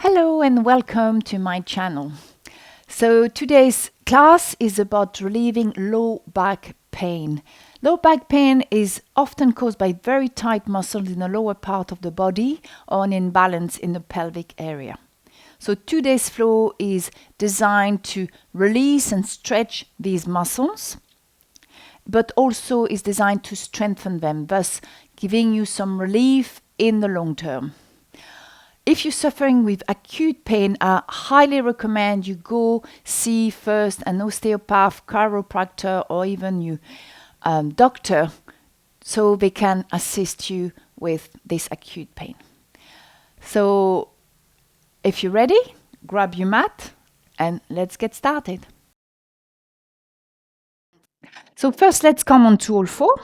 Hello and welcome to my channel. So today's class is about relieving low back pain. Low back pain is often caused by very tight muscles in the lower part of the body or an imbalance in the pelvic area. So today's flow is designed to release and stretch these muscles, but also is designed to strengthen them, thus giving you some relief in the long term. If you're suffering with acute pain, I highly recommend you go see first an osteopath, chiropractor, or even your doctor, so they can assist you with this acute pain. So if you're ready, grab your mat and let's get started. So first, let's come onto all four.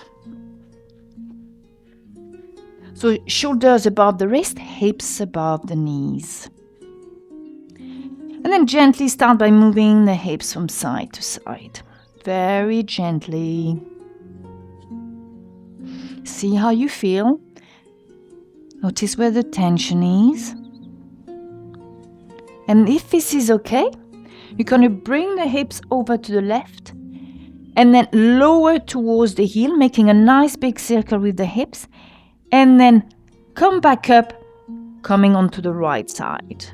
So shoulders above the wrist, hips above the knees. And then gently start by moving the hips from side to side. Very gently. See how you feel. Notice where the tension is. And if this is okay, you're going to bring the hips over to the left and then lower towards the heel, making a nice big circle with the hips. And then come back up, coming onto the right side.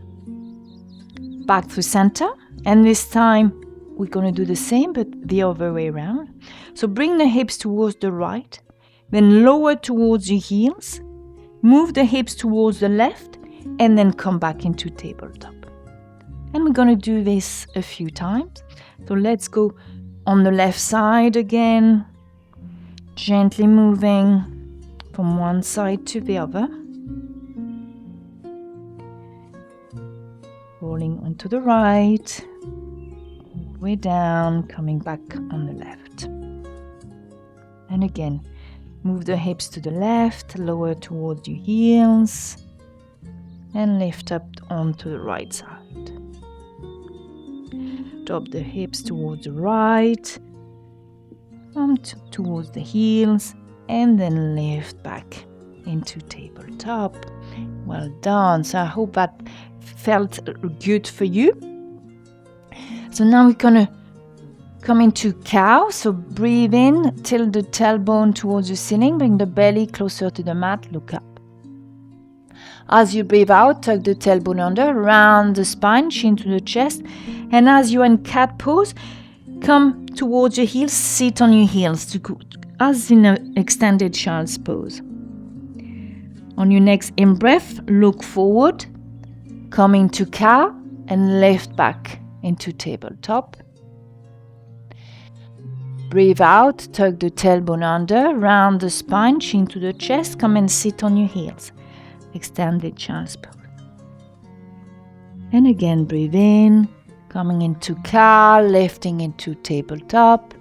Back through center. And this time, we're going to do the same, but the other way around. So bring the hips towards the right. Then lower towards your heels. Move the hips towards the left. And then come back into tabletop. And we're going to do this a few times. So let's go on the left side again. Gently moving from one side to the other. Rolling onto the right. All the way down, coming back on the left. And again, move the hips to the left, lower towards your heels. And lift up onto the right side. Drop the hips towards the right. Towards the heels. And then lift back into tabletop. Well done. So I hope that felt good for you. So now we're going to come into cow. So breathe in, tilt the tailbone towards the ceiling, bring the belly closer to the mat, look up. As you breathe out, tuck the tailbone under, round the spine, chin to the chest. And as you're in cat pose, come towards your heels, sit on your heels, as in an extended child's pose. On your next in-breath, look forward, come into cow, and lift back into tabletop. Breathe out, tuck the tailbone under, round the spine, chin to the chest, come and sit on your heels. Extended child's pose. And again, breathe in, coming into cow, lifting into tabletop.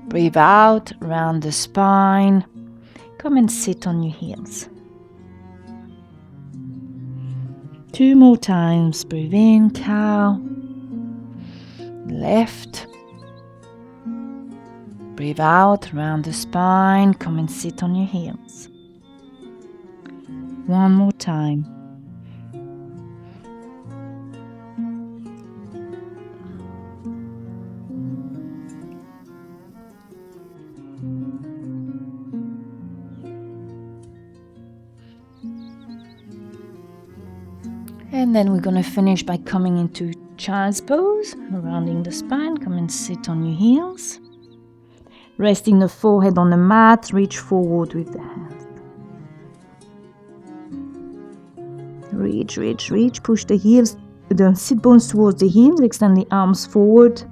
Breathe out, round the spine, come and sit on your heels. 2 more times, breathe in, cow, left. Breathe out, round the spine, come and sit on your heels. 1 more time. And then we're going to finish by coming into child's pose, rounding the spine, come and sit on your heels. Resting the forehead on the mat, reach forward with the hands. Reach, reach, reach, push the heels, the sit bones towards the heels, extend the arms forward.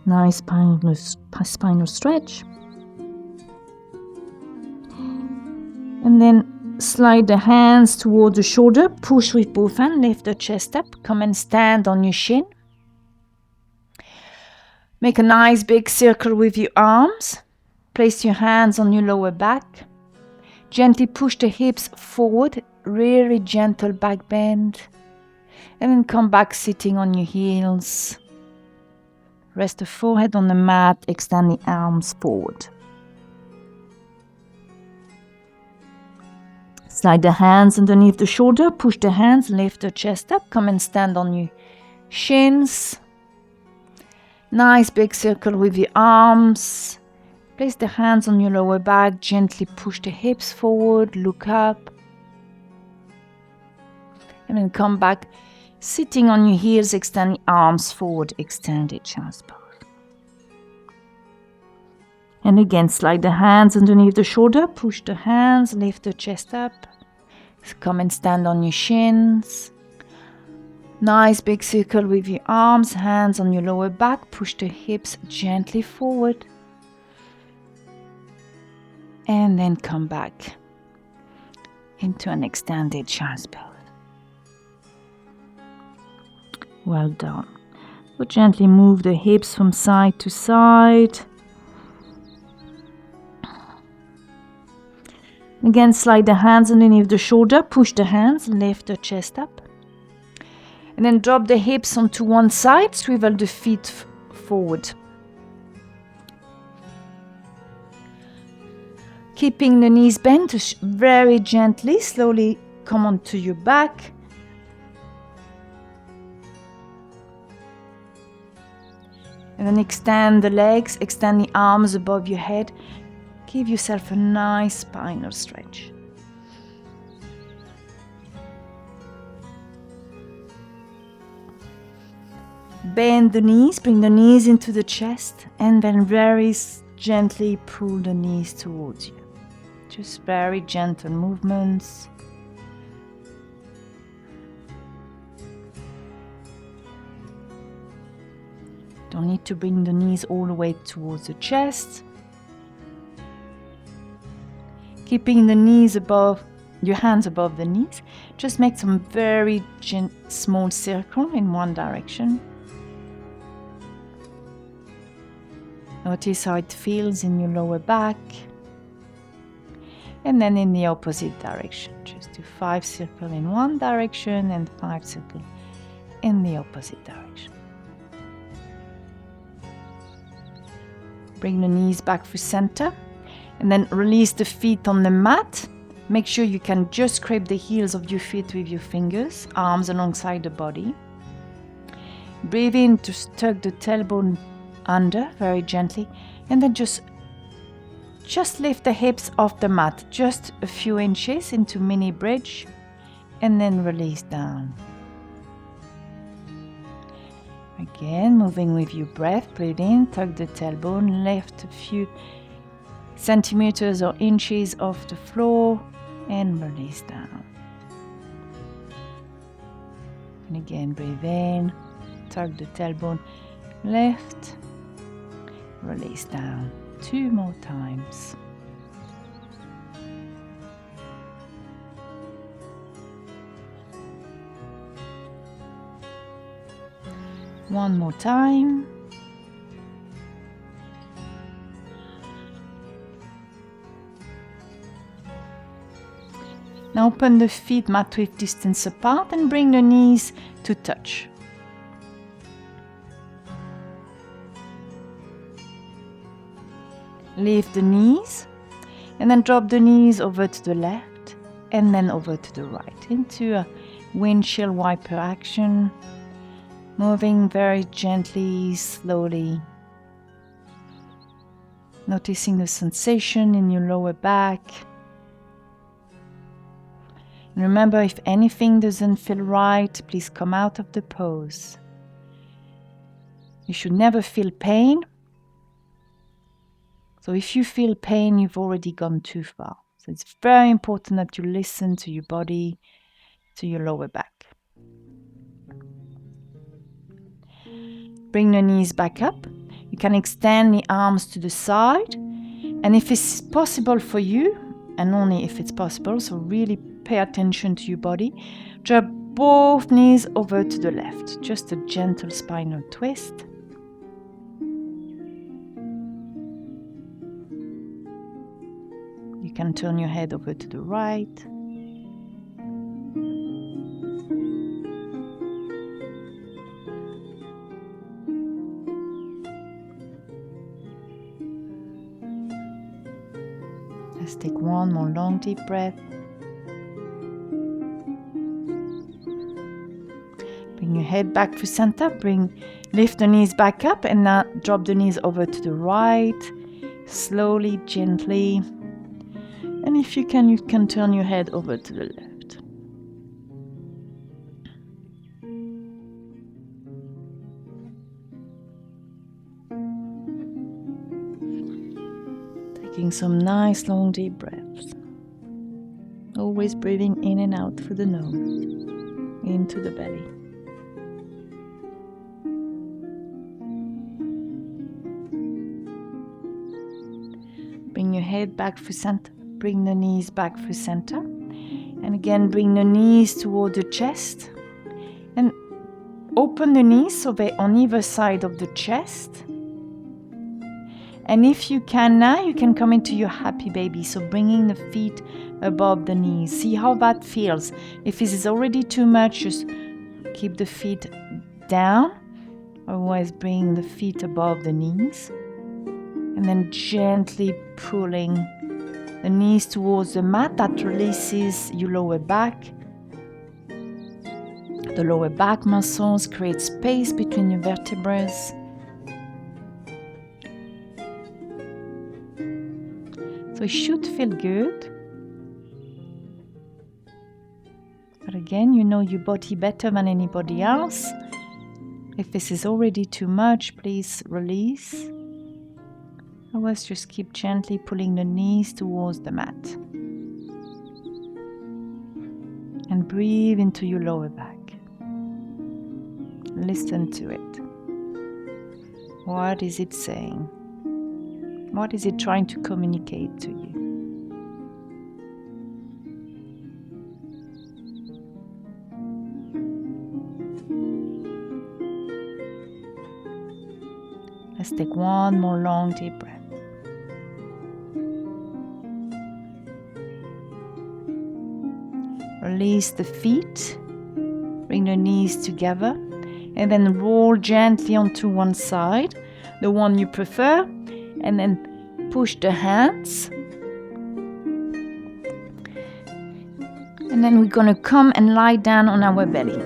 Nice spinal stretch. And then slide the hands towards the shoulder, push with both hands, lift the chest up, come and stand on your shin. Make a nice big circle with your arms. Place your hands on your lower back. Gently push the hips forward, really gentle back bend. And then come back sitting on your heels. Rest the forehead on the mat, extend the arms forward. Slide the hands underneath the shoulder, push the hands, lift the chest up, come and stand on your shins. Nice big circle with your arms. Place the hands on your lower back, gently push the hips forward, look up. And then come back, sitting on your heels, extend your arms forward, extended child's pose. And again, slide the hands underneath the shoulder, push the hands, lift the chest up. Come and stand on your shins. Nice big circle with your arms, hands on your lower back, push the hips gently forward. And then come back into an extended child's pose. Well done. So gently move the hips from side to side. Again, slide the hands underneath the shoulder, push the hands, lift the chest up. And then drop the hips onto one side, swivel the feet forward. Keeping the knees bent, very gently, slowly come onto your back. And then extend the legs, extend the arms above your head. Give yourself a nice spinal stretch. Bend the knees, bring the knees into the chest, and then very gently pull the knees towards you. Just very gentle movements. Don't need to bring the knees all the way towards the chest. Keeping the knees above, your hands above the knees. Just make some very small circle in one direction. Notice how it feels in your lower back. And then in the opposite direction. Just do 5 circles in one direction and 5 circles in the opposite direction. Bring the knees back for center. And then release the feet on the mat. Make sure you can just scrape the heels of your feet with your fingers, arms alongside the body. Breathe in to tuck the tailbone under very gently. And then just lift the hips off the mat, just a few inches into mini bridge. And then release down. Again, moving with your breath. Breathe in, tuck the tailbone, lift a few centimeters or inches off the floor and release down. And again, breathe in, tuck the tailbone, lift, release down. 2 more times. One more time. Now open the feet mat width distance apart and bring the knees to touch. Lift the knees and then drop the knees over to the left and then over to the right into a windshield wiper action. Moving very gently, slowly. Noticing the sensation in your lower back. And remember, if anything doesn't feel right, please come out of the pose. You should never feel pain. So if you feel pain, you've already gone too far. So it's very important that you listen to your body, to your lower back. Bring the knees back up. You can extend the arms to the side. And if it's possible for you, and only if it's possible, so really pay attention to your body, drop both knees over to the left. Just a gentle spinal twist. You can turn your head over to the right. Let's take one more long deep breath. Bring your head back to center. Lift the knees back up and now drop the knees over to the right. Slowly, gently. And if you can turn your head over to the left. Taking some nice long deep breaths. Always breathing in and out through the nose, into the belly. Bring your head back through center. Bring the knees back through center. And again, bring the knees toward the chest. And open the knees so they're on either side of the chest. And if you can now, you can come into your happy baby. So bringing the feet above the knees. See how that feels. If this is already too much, just keep the feet down. Otherwise, bring the feet above the knees. And then gently pulling the knees towards the mat. That releases your lower back. The lower back muscles create space between your vertebrae. So it should feel good. But again, you know your body better than anybody else. If this is already too much, please release. Otherwise, just keep gently pulling the knees towards the mat. And breathe into your lower back. Listen to it. What is it saying? What is it trying to communicate to you? Let's take one more long deep breath. Release the feet. Bring the knees together. And then roll gently onto one side, the one you prefer. And then push the hands. And then we're going to come and lie down on our belly.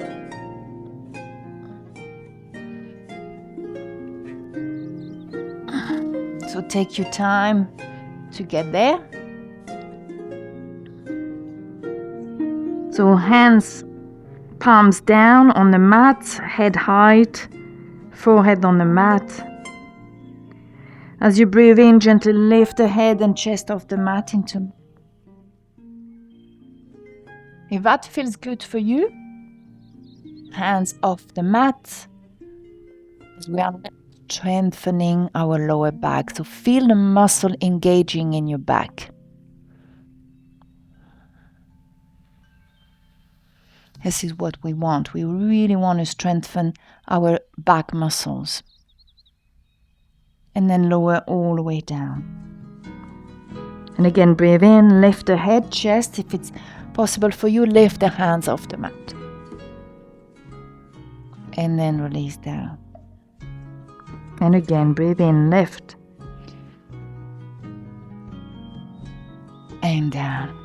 So take your time to get there. So hands, palms down on the mat, head height, forehead on the mat. As you breathe in, gently lift the head and chest off the mat into. If that feels good for you, hands off the mat. We are strengthening our lower back. So feel the muscle engaging in your back. This is what we want. We really want to strengthen our back muscles. And then lower all the way down. And again, breathe in, lift the head, chest. If it's possible for you, lift the hands off the mat. And then release down. And again, breathe in, lift. And down.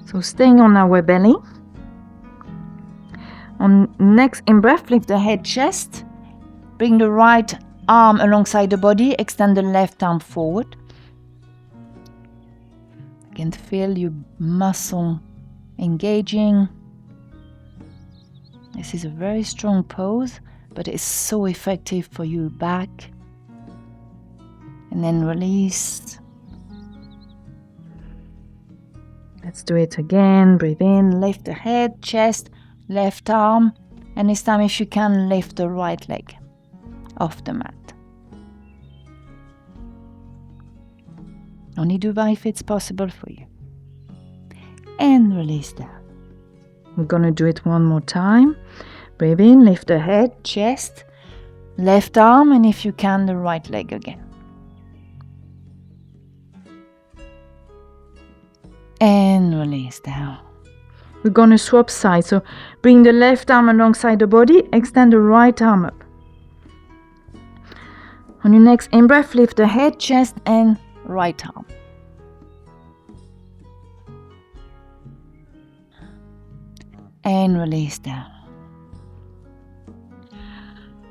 So staying on our belly. On next in breath, lift the head, chest. Bring the right arm alongside the body. Extend the left arm forward. Again, feel your muscle engaging. This is a very strong pose, but it's so effective for your back. And then release. Let's do it again. Breathe in, lift the head, chest, left arm. And this time, if you can, lift the right leg off the mat. Only do that if it's possible for you. And release down. We're going to do it one more time. Breathe in, lift the head, chest, left arm, and if you can, the right leg again. And release down. We're going to swap sides. So bring the left arm alongside the body, extend the right arm up. On your next in-breath, lift the head, chest, and right arm. and release down.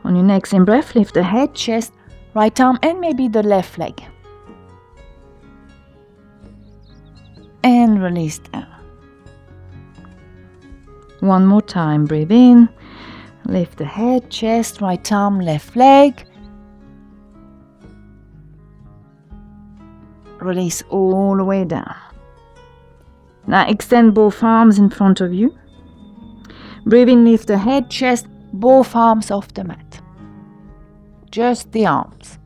On your next in-breath, lift the head, chest, right arm, and maybe the left leg. And release down. One more time, breathe in, lift the head, chest, right arm, left leg. Release all the way down. Now extend both arms in front of you. Breathe in, lift the head, chest, both arms off the mat. Just the arms.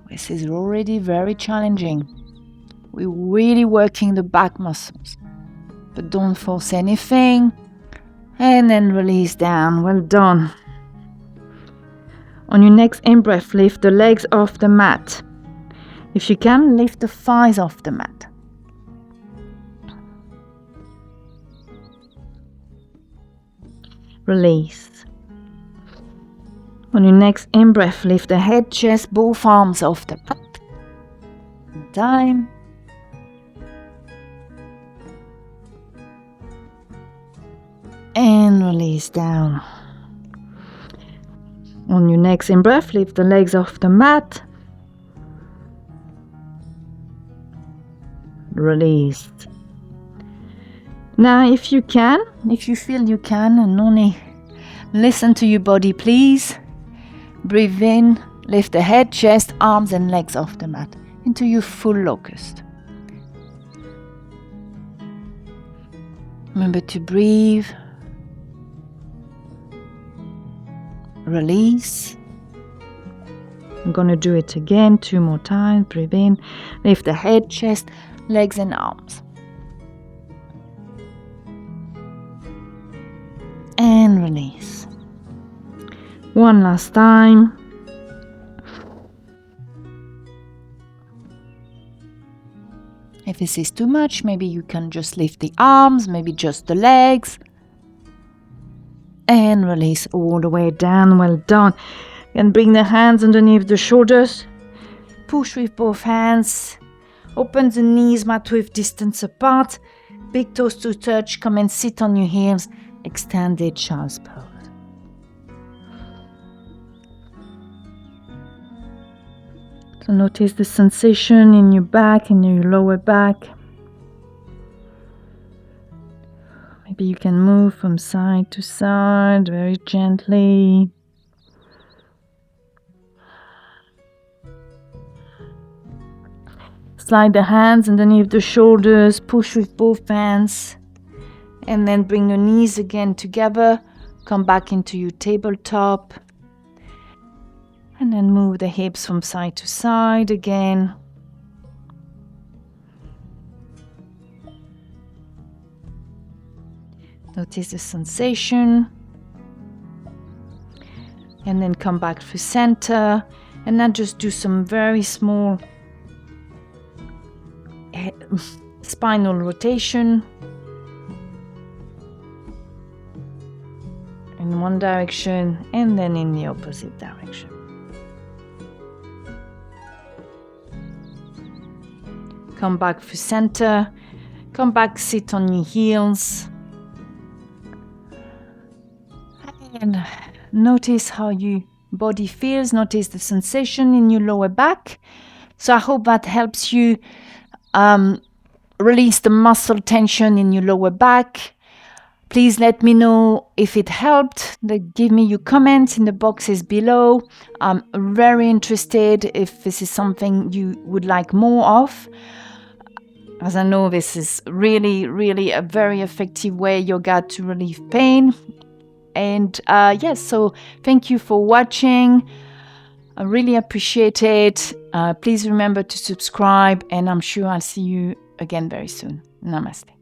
This is already very challenging. We're really working the back muscles. But don't force anything. And then release down. Well done. On your next in-breath, lift the legs off the mat. If you can, lift the thighs off the mat. Release. On your next in-breath, lift the head, chest, both arms off the mat. Time. And release down. On your next in-breath, lift the legs off the mat. Release. Now, if you feel you can, and only listen to your body, please. Breathe in, lift the head, chest, arms and legs off the mat into your full locust. Remember to breathe. Release. I'm going to do it again 2 more times. Breathe in, lift the head, chest, legs and arms. And release. One last time. If this is too much, maybe you can just lift the arms, maybe just the legs. And release all the way down. Well done. And bring the hands underneath the shoulders. Push with both hands. Open the knees, mat width distance apart. Big toes to touch. Come and sit on your heels. Extended child's pose. So notice the sensation in your back, in your lower back. Maybe you can move from side to side very gently. Slide the hands underneath the shoulders, push with both hands, and then bring your knees again together. Come back into your tabletop. And then move the hips from side to side again. Notice the sensation. And then come back to center. And then just do some very small spinal rotation. In one direction and then in the opposite direction. Come back for center. Come back, sit on your heels. And notice how your body feels. Notice the sensation in your lower back. So I hope that helps you release the muscle tension in your lower back. Please let me know if it helped. Give me your comments in the boxes below. I'm very interested if this is something you would like more of. As I know, this is really, really a very effective way yoga to relieve pain. And yes, so thank you for watching. I really appreciate it. Please remember to subscribe, and I'm sure I'll see you again very soon. Namaste.